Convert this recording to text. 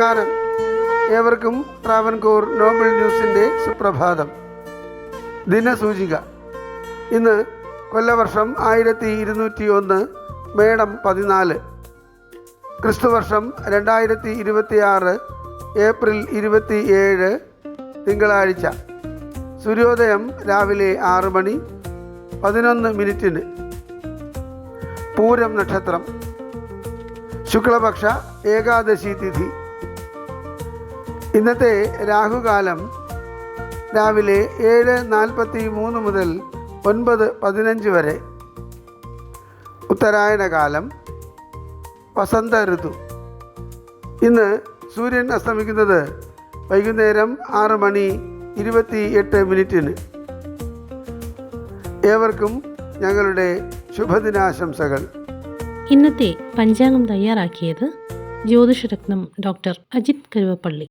നമസ്കാരം. ഏവർക്കും ട്രാവൻകൂർ നോബിൾ ന്യൂസിൻ്റെ സുപ്രഭാതം. ദിനസൂചിക. ഇന്ന് കൊല്ലവർഷം 1201 മേടം 14, ക്രിസ്തുവർഷം 2026 ഏപ്രിൽ 27 തിങ്കളാഴ്ച. സൂര്യോദയം രാവിലെ 6 മണി 11 മിനിറ്റിന്. പൂരം നക്ഷത്രം, ശുക്ലപക്ഷ ഏകാദശി തിഥി. ഇന്നത്തെ രാഹുകാലം രാവിലെ 7:43 മുതൽ 9:15 വരെ. ഉത്തരായന കാലം, വസന്ത ഋതു. ഇന്ന് സൂര്യൻ അസ്തമിക്കുന്നത് വൈകുന്നേരം 6 മണി 28 മിനിറ്റിന്. ഏവർക്കും ഞങ്ങളുടെ ശുഭദിനാശംസകൾ. ഇന്നത്തെ പഞ്ചാംഗം തയ്യാറാക്കിയത് ജ്യോതിഷരത്നം ഡോക്ടർ അജിത് കരുവപ്പള്ളി.